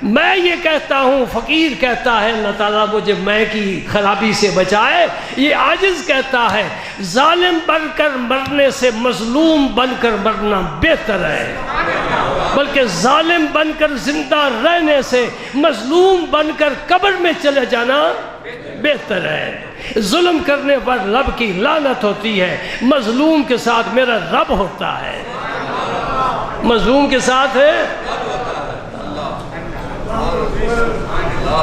میں یہ کہتا ہوں، فقیر کہتا ہے اللہ تعالیٰ مجھے میں کی خرابی سے بچائے، یہ عاجز کہتا ہے ظالم بن کر مرنے سے مظلوم بن کر مرنا بہتر ہے، بلکہ ظالم بن کر زندہ رہنے سے مظلوم بن کر قبر میں چلے جانا بہتر ہے۔ ظلم کرنے پر رب کی لعنت ہوتی ہے، مظلوم کے ساتھ میرا رب ہوتا ہے، مظلوم کے ساتھ ہے۔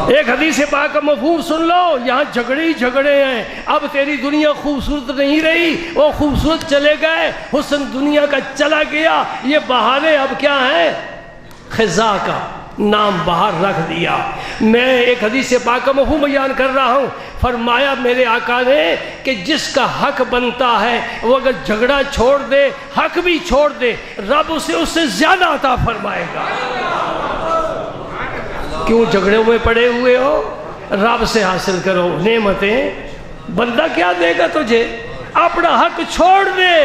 ایک حدیث پاک کا مفہوم سن لو، یہاں جھگڑے ہیں، اب تیری دنیا خوبصورت نہیں رہی، وہ خوبصورت چلے گئے، حسن دنیا کا چلا گیا، یہ بہارے اب کیا ہیں؟ خزاں کا نام باہر رکھ دیا۔ میں ایک حدیث پاک کا مفہوم بیان کر رہا ہوں، فرمایا میرے آقا نے کہ جس کا حق بنتا ہے وہ اگر جھگڑا چھوڑ دے، حق بھی چھوڑ دے، رب اسے اس سے زیادہ عطا فرمائے گا۔ کیوں جھگڑے ہوئے پڑے ہوئے ہو؟ رب سے حاصل کرو نعمتیں، بندہ کیا دے گا تجھے؟ اپنا حق چھوڑ دے،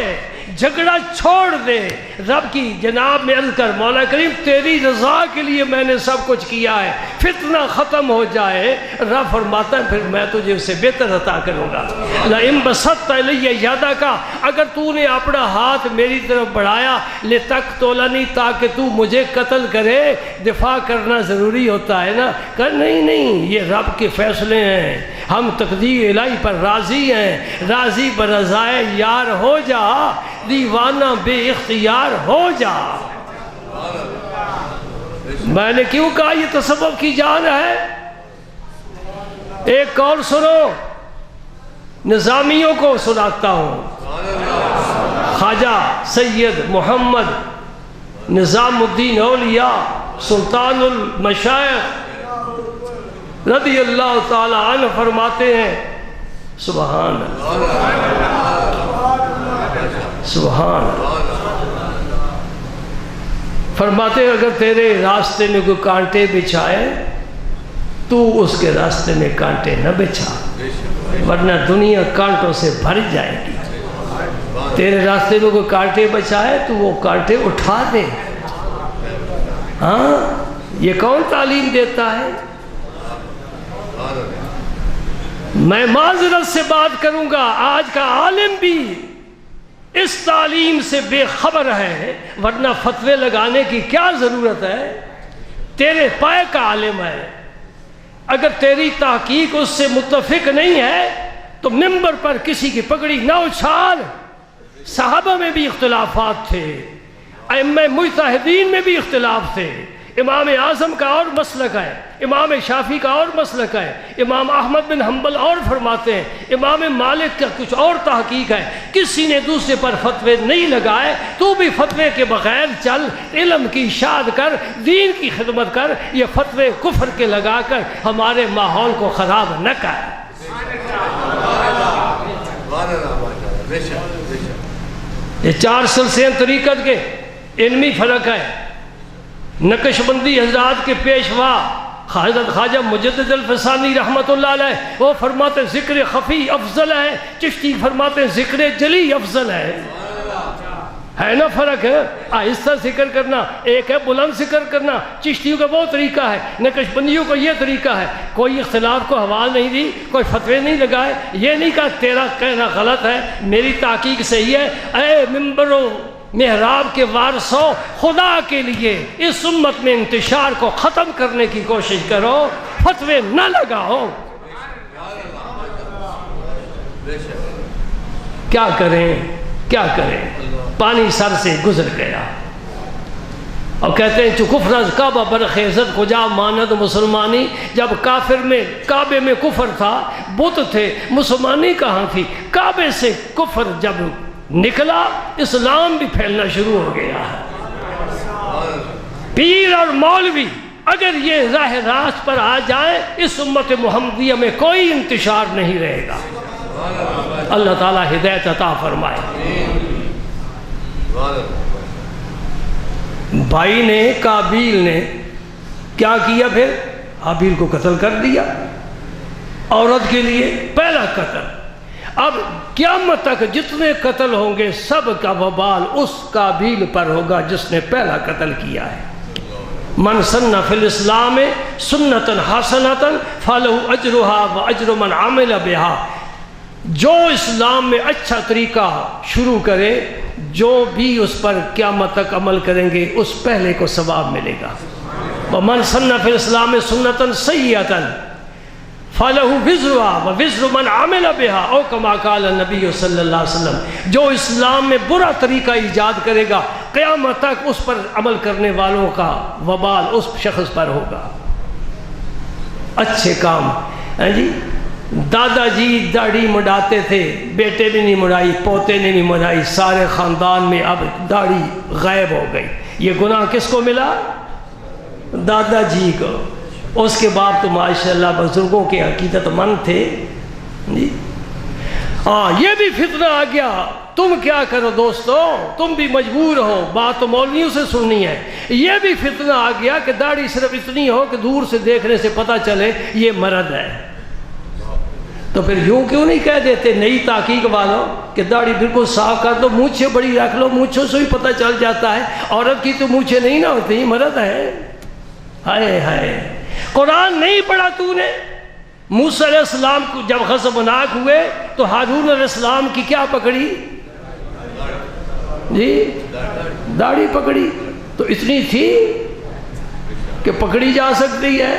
جھگڑا چھوڑ دے، رب کی جناب میں عرض کر مولا کریم تیری رضا کے لیے میں نے سب کچھ کیا ہے، فتنہ ختم ہو جائے، رب فرماتا ہے پھر میں تجھے اس سے بہتر عطا کروں گا۔ لئن بسطت الی یدک، اگر تو نے اپنا ہاتھ میری طرف بڑھایا، لتقتلنی، تاکہ تو مجھے قتل کرے، دفاع کرنا ضروری ہوتا ہے نا، کہ نہیں یہ رب کے فیصلے ہیں، ہم تقدیر الہی پر راضی ہیں، راضی برضائے یار ہو جا، دیوانہ بے اختیار ہو جا۔ میں نے کیوں کہا یہ تصوف کی جان ہے؟ ایک اور سنو، نظامیوں کو سناتا ہوں۔ خواجہ سید محمد نظام الدین اولیاء سلطان المشائخ رضی اللہ تعالی عنہ فرماتے ہیں، سبحان اللہ سبحان اللہ، فرماتے ہیں اگر تیرے راستے میں کوئی کانٹے بچھائے تو اس کے راستے میں کانٹے نہ بچھا، ورنہ دنیا کانٹوں سے بھر جائے گی۔ تیرے راستے میں کوئی کانٹے بچھائے تو وہ کانٹے اٹھا دے۔ ہاں، یہ کون تعلیم دیتا ہے؟ میں معذرت سے بات کروں گا، آج کا عالم بھی اس تعلیم سے بے خبر ہے، ورنہ فتوے لگانے کی کیا ضرورت ہے؟ تیرے پائے کا عالم ہے، اگر تیری تحقیق اس سے متفق نہیں ہے تو ممبر پر کسی کی پگڑی نہ اچھال۔ صحابہ میں بھی اختلافات تھے، ائمہ مجتہدین میں بھی اختلاف تھے، امام اعظم کا اور مسلک ہے، امام شافعی کا اور مسلک ہے، امام احمد بن حنبل اور فرماتے ہیں، امام مالک کا کچھ اور تحقیق ہے، کسی نے دوسرے پر فتوے نہیں لگائے۔ تو بھی فتوے کے بغیر چل، علم کی اشاعت کر، دین کی خدمت کر، یہ فتوے کفر کے لگا کر ہمارے ماحول کو خراب نہ کر۔ یہ چار سلسلے طریقت کے علمی فرق ہے۔ نقش بندی حضرات کے پیشوا حضرت خواجہ مجدد الفسانی رحمت اللہ علیہ وہ فرماتے ذکر خفی افضل ہے، چشتی فرماتے ذکر جلی افضل ہے نا فرق ہے؟ آہستہ ذکر کرنا ایک ہے، بلند ذکر کرنا چشتیوں کا وہ طریقہ ہے، نقش بندیوں کا یہ طریقہ ہے۔ کوئی اختلاف کو حوال نہیں دی، کوئی فتوے نہیں لگائے، یہ نہیں کہا تیرا کہنا غلط ہے میری تحقیق صحیح ہے۔ اے ممبروں محراب کے وارثوں، خدا کے لیے اس امت میں انتشار کو ختم کرنے کی کوشش کرو۔ فتوے نہ لگاؤ۔ کیا کریں کیا کریں، پانی سر سے گزر گیا۔ اور کہتے ہیں چو کفر از کعبہ برخیزت کجا ماند مسلمانی، جب کافر میں کعبے میں کفر تھا، بت تھے، مسلمانی کہاں تھی؟ کعبے سے کفر جب نکلا اسلام بھی پھیلنا شروع ہو گیا ہے۔ پیر اور مولوی اگر یہ راہ راست پر آ جائیں، اس امت محمدیہ میں کوئی انتشار نہیں رہے گا۔ اللہ تعالیٰ ہدایت عطا فرمائے۔ بھائی نے قابیل نے کیا کیا؟ پھر حابیل کو قتل کر دیا، عورت کے لیے پہلا قتل۔ اب قیامت تک جتنے قتل ہوں گے سب کا وبال اس قابیل پر ہوگا جس نے پہلا قتل کیا ہے۔ من سن فی الاسلام سنتا حسنتا فلہ اجرہا واجر من عمل بہا، جو اسلام میں اچھا طریقہ شروع کرے، جو بھی اس پر قیامت تک عمل کریں گے اس پہلے کو ثواب ملے گا۔ ومن سن فی الاسلام سنتا سیئتا فلہ وزرہا ووزر من عمل بہا، او کما قال النبی صلی اللہ علیہ وسلم، جو اسلام میں برا طریقہ ایجاد کرے گا قیامت تک اس پر عمل کرنے والوں کا وبال اس شخص پر ہوگا۔ اچھے کام ہیں جی، دادا جی داڑھی مڈاتے تھے، بیٹے نے نہیں مڈائی، پوتے نے نہیں مڈائی، سارے خاندان میں اب داڑھی غائب ہو گئی۔ یہ گناہ کس کو ملا؟ دادا جی کو۔ اس کے باپ تو ماشاءاللہ بزرگوں کے عقیدت مند تھے جی۔ یہ بھی فتنہ آ گیا۔ تم کیا کرو دوستو، تم بھی مجبور ہو، بات تو مولویوں سے سننی ہے۔ یہ بھی فتنہ آ گیا کہ داڑھی صرف اتنی ہو کہ دور سے دیکھنے سے پتہ چلے یہ مرد ہے۔ تو پھر یوں کیوں نہیں کہہ دیتے نئی تحقیق والوں کہ داڑھی بالکل صاف کر دو، مونچھیں بڑی رکھ لو، مونچھوں سے بھی پتہ چل جاتا ہے عورت کی تو مونچھیں نہیں نہ ہوتی، مرد ہے۔ ہائے ہائے، قرآن نہیں پڑھا تو نے؟ موسیٰ علیہ السلام کو جب غضبناک ہوئے تو ہارون علیہ السلام کی کیا پکڑی جی؟ داڑھی پکڑی۔ تو اتنی تھی کہ پکڑی جا سکتی ہے،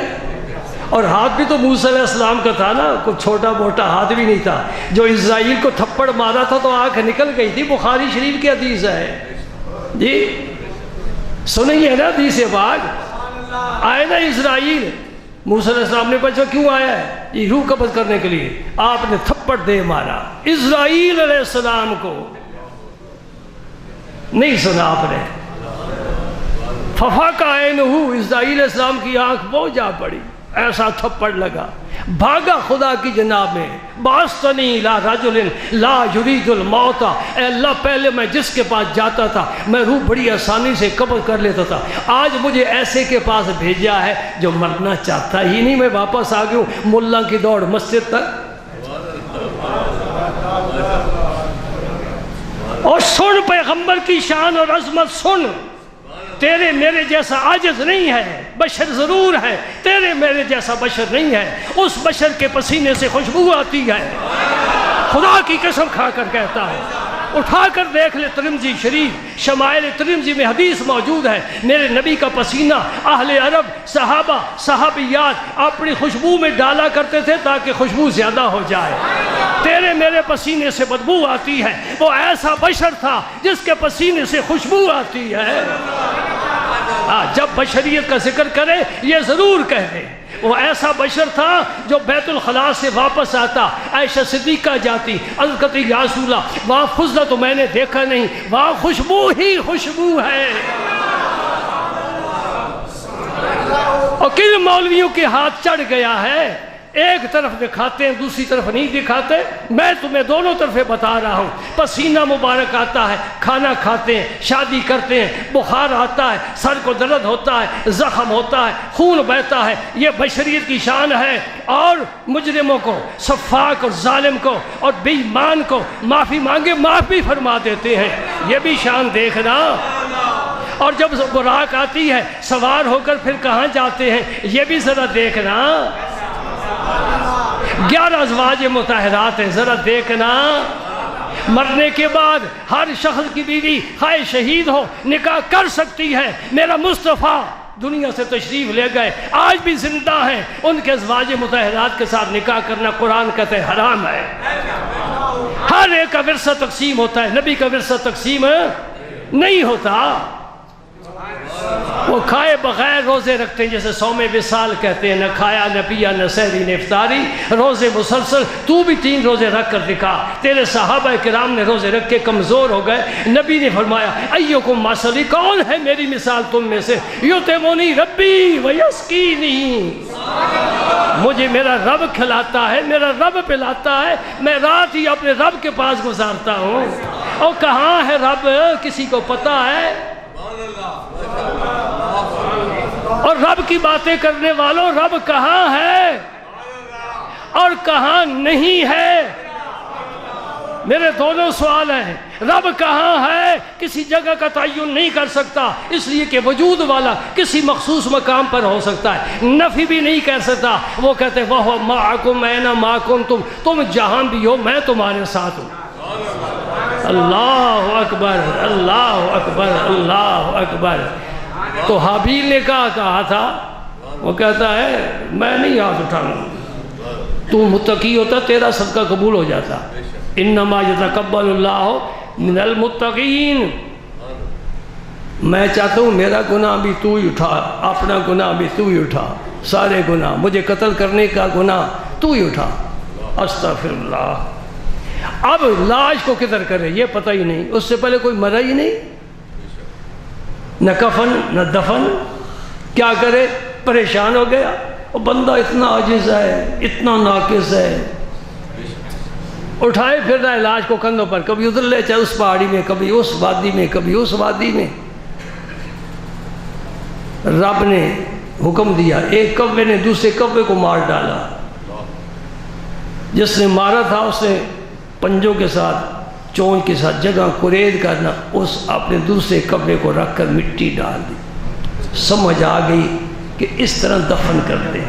اور ہاتھ بھی تو موسیٰ علیہ السلام کا تھا نا، کوئی چھوٹا موٹا ہاتھ بھی نہیں تھا۔ جو اسرائیل کو تھپڑ مارا تھا تو آنکھ نکل گئی تھی، بخاری شریف کی حدیث ہے جی، سنیں ہے نا حدیث پاک۔ آئے نا اسرائیل، موسیٰ علیہ السلام نے پوچھا کیوں آیا ہے؟ یہ روح قبض کرنے کے لیے۔ آپ نے تھپڑ دے مارا اسرائیل علیہ السلام کو، نہیں سنا آپ نے؟ ففاق عینہ، اسرائیل علیہ السلام کی آنکھ بہت جا پڑی، ایسا تھپڑ لگا، بھاگا خدا کی جناب میں، باسطنی لا رجل لا یرید الموت، اے اللہ پہلے میں جس کے پاس جاتا تھا میں روح بڑی آسانی سے قبض کر لیتا تھا، آج مجھے ایسے کے پاس بھیجا ہے جو مرنا چاہتا ہی نہیں، میں واپس آ گیا ہوں ملا کی دوڑ مسجد تک۔ اور سن پیغمبر کی شان اور عظمت سن، تیرے میرے جیسا عاجز نہیں ہے، بشر ضرور ہے، تیرے میرے جیسا بشر نہیں ہے، اس بشر کے پسینے سے خوشبو آتی ہے، خدا کی قسم کھا کر کہتا ہے۔ اٹھا کر دیکھ لے ترمذی شریف، شمائل ترمذی میں حدیث موجود ہے، میرے نبی کا پسینہ اہل عرب صحابہ صحابیات اپنی خوشبو میں ڈالا کرتے تھے تاکہ خوشبو زیادہ ہو جائے۔ تیرے میرے پسینے سے بدبو آتی ہے، وہ ایسا بشر تھا جس کے پسینے سے خوشبو آتی ہے۔ جب بشریت کا ذکر کرے یہ ضرور کہہ دے، وہ ایسا بشر تھا جو بیت الخلاء سے واپس آتا، عائشہ صدیقہ جاتی، عرض کرتی یا رسول اللہ وہاں فضلہ تو میں نے دیکھا نہیں، وہاں خوشبو ہی خوشبو ہے۔ اور کن مولویوں کے ہاتھ چڑھ گیا ہے، ایک طرف دکھاتے ہیں دوسری طرف نہیں دکھاتے، میں تمہیں دونوں طرفیں بتا رہا ہوں۔ پسینہ مبارک آتا ہے، کھانا کھاتے ہیں، شادی کرتے ہیں، بخار آتا ہے، سر کو درد ہوتا ہے، زخم ہوتا ہے، خون بہتا ہے، یہ بشریت کی شان ہے۔ اور مجرموں کو، سفاک اور ظالم کو اور بے ایمان کو معافی مانگے معاف بھی فرما دیتے ہیں، یہ بھی شان دیکھنا۔ اور جب براق آتی ہے سوار ہو کر پھر کہاں جاتے ہیں یہ بھی ذرا دیکھنا۔ 11 ازواج مطہرات ہیں، ذرا دیکھنا۔ مرنے کے بعد ہر شخص کی بیوی خواہ شہید ہو نکاح کر سکتی ہے، میرا مصطفیٰ دنیا سے تشریف لے گئے، آج بھی زندہ ہیں، ان کے ازواج مطہرات کے ساتھ نکاح کرنا قرآن کہتے ہیں حرام ہے۔ ہر ایک کا ورثہ تقسیم ہوتا ہے، نبی کا ورثہ تقسیم نہیں ہوتا۔ وہ کھائے بغیر روزے رکھتے ہیں، جیسے صوم وصال کہتے ہیں، نہ کھایا نہ پیا نہ سحری نہ افطاری، روزے مسلسل۔ تو بھی 3 روزے رکھ کر دکھا۔ تیرے صحابہ کرام نے روزے رکھ کے کمزور ہو گئے، نبی نے فرمایا ایکم مثلی، کون ہے میری مثال تم میں سے؟ یطعمنی ربی ویسقینی، مجھے میرا رب کھلاتا ہے، میرا رب پلاتا ہے، میں رات ہی اپنے رب کے پاس گزارتا ہوں۔ اور کہاں ہے رب؟ کسی کو پتہ ہے؟ اور رب کی باتیں کرنے والوں، رب کہاں ہے اور کہاں نہیں ہے؟ میرے دونوں سوال ہیں۔ رب کہاں ہے کسی جگہ کا تعین نہیں کر سکتا، اس لیے کہ وجود والا کسی مخصوص مقام پر ہو سکتا ہے، نفی بھی نہیں کہہ سکتا۔ وہ کہتے وَهُوَ مَعَكُمْ أَيْنَمَا كُنتُمْ، تم جہاں بھی ہو میں تمہارے ساتھ ہوں۔ اللہ اکبر، اللہ اکبر، اللہ اکبر۔ تو حابیل نے کہا تھا، وہ کہتا ہے میں نہیں ہاتھ اٹھاؤں، تو متقی ہوتا تیرا صدقہ قبول ہو جاتا۔ انما یتقبل اللہ من المتقین، میں چاہتا ہوں میرا گناہ بھی تو ہی اٹھا، اپنا گناہ بھی تو ہی اٹھا، سارے گناہ، مجھے قتل کرنے کا گناہ تو ہی اٹھا۔ استغفر اللہ۔ اب لاش کو کدھر کرے یہ پتہ ہی نہیں، اس سے پہلے کوئی مرا ہی نہیں، نہ کفن نہ دفن، کیا کرے؟ پریشان ہو گیا۔ وہ بندہ اتنا عاجز ہے، اتنا ناقص ہے، اٹھائے پھر رہا ہے لاش کو کندھوں پر، کبھی ادھر لے چاہے اس پہاڑی میں، کبھی اس وادی میں، کبھی اس وادی میں۔ رب نے حکم دیا، ایک کوے نے دوسرے کوے کو مار ڈالا، جس نے مارا تھا اس نے پنجوں کے ساتھ چونچ کے ساتھ جگہ قرید کرنا، اس اپنے دوسرے کوے کو رکھ کر مٹی ڈال دی۔ سمجھ آ گئی کہ اس طرح دفن کر دیں۔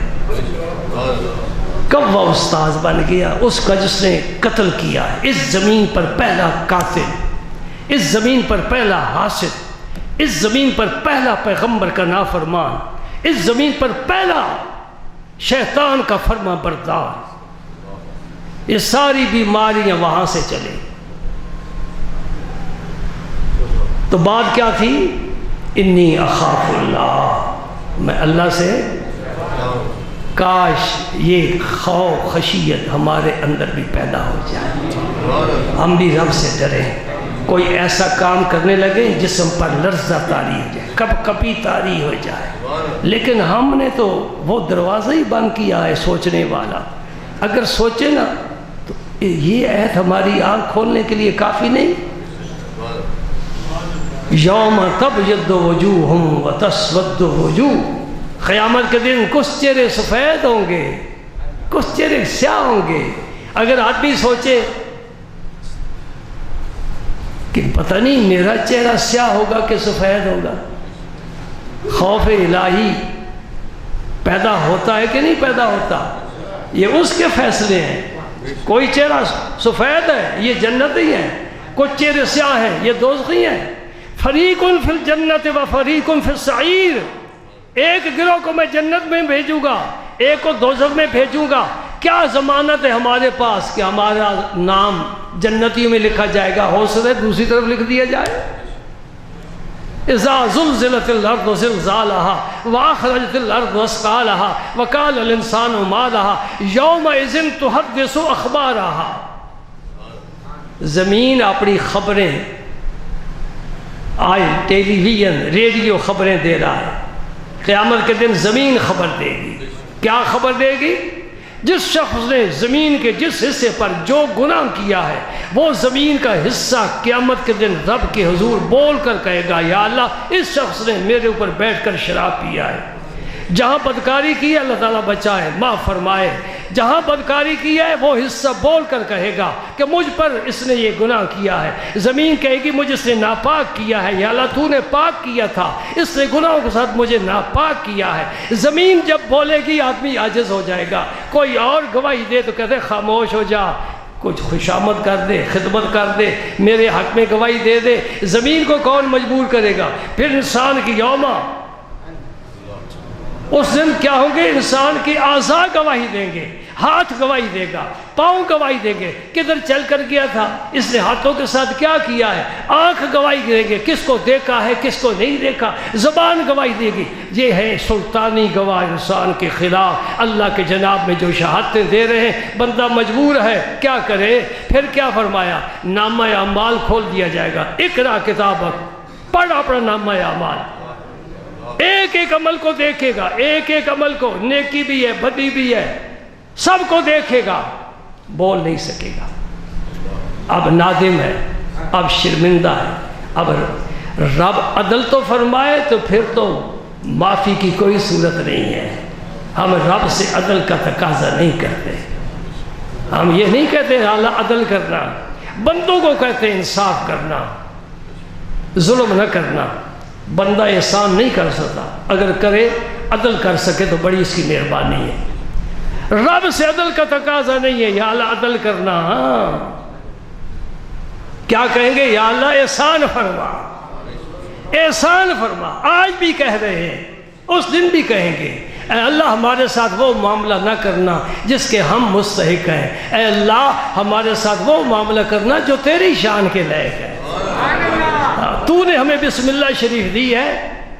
کوہ استاذ بن گیا اس کا جس نے قتل کیا ہے، اس زمین پر پہلا قاتل، اس زمین پر پہلا حاسد، اس زمین پر پہلا پیغمبر کا نافرمان، اس زمین پر پہلا شیطان کا فرما بردار۔ یہ ساری بیماریاں وہاں سے چلے۔ تو بات کیا تھی؟ انی اخاف اللہ، میں اللہ سے، کاش یہ خوف خشیت ہمارے اندر بھی پیدا ہو جائے، ہم بھی رب سے ڈریں، کوئی ایسا کام کرنے لگے جسم پر لرزہ طاری ہو جائے، کپ کپی طاری ہو جائے۔ لیکن ہم نے تو وہ دروازہ ہی بند کیا ہے سوچنے والا۔ اگر سوچے نا تو یہ عہد ہماری آنکھ کھولنے کے لیے کافی نہیں۔ یوم تبیض وجوہ وتسود وجوہ، قیامت کے دن کچھ چہرے سفید ہوں گے، کچھ چہرے سیاہ ہوں گے۔ اگر آدمی سوچے کہ پتہ نہیں میرا چہرہ سیاہ ہوگا کہ سفید ہوگا، خوف الہی پیدا ہوتا ہے کہ نہیں پیدا ہوتا؟ یہ اس کے فیصلے ہیں۔ کوئی چہرہ سفید ہے یہ جنت ہی ہے، کچھ چہرے سیاہ ہیں یہ دوزخی ہیں۔ فریق فی الجنت و فریق فی السعیر، ایک گروہ کو میں جنت میں بھیجوں گا، ایک کو دوزخ میں بھیجوں گا۔ کیا ضمانت ہے ہمارے پاس کہ ہمارا نام جنتیوں میں لکھا جائے گا؟ ہو سکتا ہے دوسری طرف لکھ دیا جائے۔ اذا زلزلت الارض زلزالها واخرجت الارض اثقالها وقال الانسان ما لها يومئذ تحدث اخبارها، زمین اپنی خبریں، آج ٹیلی ویژن ریڈیو خبریں دے رہا ہے، قیامت کے دن زمین خبر دے گی۔ کیا خبر دے گی؟ جس شخص نے زمین کے جس حصے پر جو گناہ کیا ہے وہ زمین کا حصہ قیامت کے دن رب کے حضور بول کر کہے گا یا اللہ اس شخص نے میرے اوپر بیٹھ کر شراب پیا ہے۔ جہاں بدکاری کی ہے اللہ تعالیٰ بچائے معاف فرمائے، جہاں بدکاری کی ہے وہ حصہ بول کر کہے گا کہ مجھ پر اس نے یہ گناہ کیا ہے۔ زمین کہے گی مجھ اس نے ناپاک کیا ہے، یا اللہ تو نے پاک کیا تھا، اس نے گناہوں کے ساتھ مجھے ناپاک کیا ہے۔ زمین جب بولے گی آدمی عاجز ہو جائے گا، کوئی اور گواہی دے تو کہتے خاموش ہو جا، کچھ خوشامد کر دے، خدمت کر دے، میرے حق میں گواہی دے دے۔ زمین کو کون مجبور کرے گا؟ پھر انسان کی یوما اس دن کیا ہوں گے؟ انسان کی اعضاء گواہی دیں گے، ہاتھ گواہی دے گا، پاؤں گواہی دیں گے، کدھر چل کر گیا تھا، اس نے ہاتھوں کے ساتھ کیا کیا ہے، آنکھ گواہی دیں گے، کس کو دیکھا ہے کس کو نہیں دیکھا، زبان گواہی دے گی۔ یہ ہے سلطانی گواہ انسان کے خلاف اللہ کے جناب میں جو شہادتیں دے رہے ہیں۔ بندہ مجبور ہے، کیا کرے؟ پھر کیا فرمایا؟ نامہ اعمال کھول دیا جائے گا، اقرا کتابک، پڑھ اپنا نامہ اعمال، ایک ایک عمل کو دیکھے گا، ایک ایک عمل کو، نیکی بھی ہے بدی بھی ہے، سب کو دیکھے گا، بول نہیں سکے گا۔ اب نادم ہے، اب شرمندہ ہے۔ اب رب عدل تو فرمائے تو پھر تو معافی کی کوئی صورت نہیں ہے۔ ہم رب سے عدل کا تقاضا نہیں کرتے، ہم یہ نہیں کہتے اللہ عدل کرنا، بندوں کو کہتے انصاف کرنا، ظلم نہ کرنا۔ بندہ احسان نہیں کر سکتا، اگر کرے عدل کر سکے تو بڑی اس کی مہربانی ہے۔ رب سے عدل کا تقاضا نہیں ہے یا اللہ عدل کرنا۔ کیا کہیں گے؟ یا اللہ احسان فرما، احسان فرما۔ آج بھی کہہ رہے ہیں، اس دن بھی کہیں گے، اے اللہ ہمارے ساتھ وہ معاملہ نہ کرنا جس کے ہم مستحق ہیں، اے اللہ ہمارے ساتھ وہ معاملہ کرنا جو تیری شان کے لائق ہے۔ تو نے ہمیں بسم اللہ شریف دی ہے،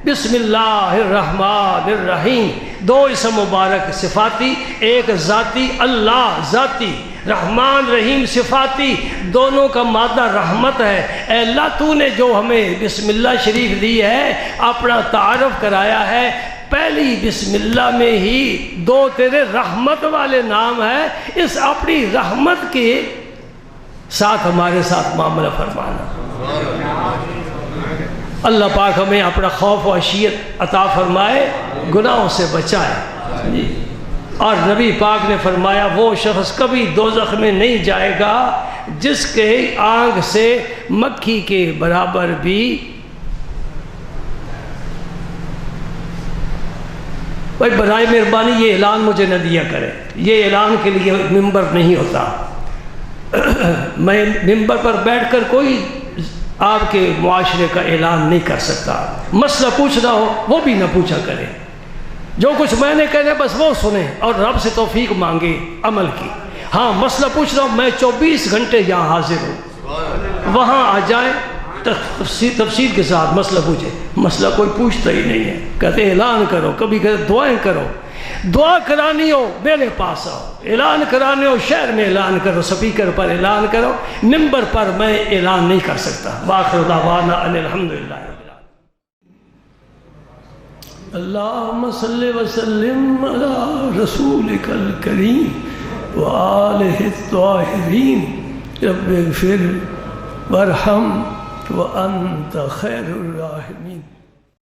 بسم اللہ الرحمن الرحیم، دو اسم مبارک صفاتی، ایک ذاتی اللہ ذاتی، رحمان رحیم صفاتی، دونوں کا مادہ رحمت ہے۔ اے اللہ تو نے جو ہمیں بسم اللہ شریف دی ہے، اپنا تعارف کرایا ہے، پہلی بسم اللہ میں ہی دو تیرے رحمت والے نام ہیں، اس اپنی رحمت کے ساتھ ہمارے ساتھ معاملہ فرمانا۔ اللہ پاک ہمیں اپنا خوف و خشیت عطا فرمائے، گناہوں سے بچائے۔ اور نبی پاک نے فرمایا وہ شخص کبھی دوزخ میں نہیں جائے گا جس کے آنکھ سے مکھی کے برابر بھی بھائی برائے مہربانی یہ اعلان مجھے نہ دیا کرے، یہ اعلان کے لیے ممبر نہیں ہوتا۔ میں ممبر پر بیٹھ کر کوئی آپ کے معاشرے کا اعلان نہیں کر سکتا۔ مسئلہ پوچھنا ہو وہ بھی نہ پوچھا کرے، جو کچھ میں نے کہنا بس وہ سنیں اور رب سے توفیق مانگے عمل کی۔ ہاں مسئلہ پوچھنا ہو، میں 24 گھنٹے یہاں حاضر ہوں، وہاں آ جائیں تفصیل کے ساتھ مسئلہ پوچھے۔ مسئلہ کوئی پوچھتا ہی نہیں ہے، کہتے اعلان کرو، کبھی کہتے دعائیں کرو، دعا کرانی ہو میرے پاس آؤ، اعلان کرانے ہو شہر میں اعلان کرو، سپیکر پر اعلان کرو، ممبر پر میں اعلان نہیں کر سکتا۔ وآخر دعوانا ان الحمدللہ رب العالمین۔ اللہم صلی وسلم علی رسولک الکریم وآلہ الطاہرین، رب اغفر وارحم وانت خیر الراحمین۔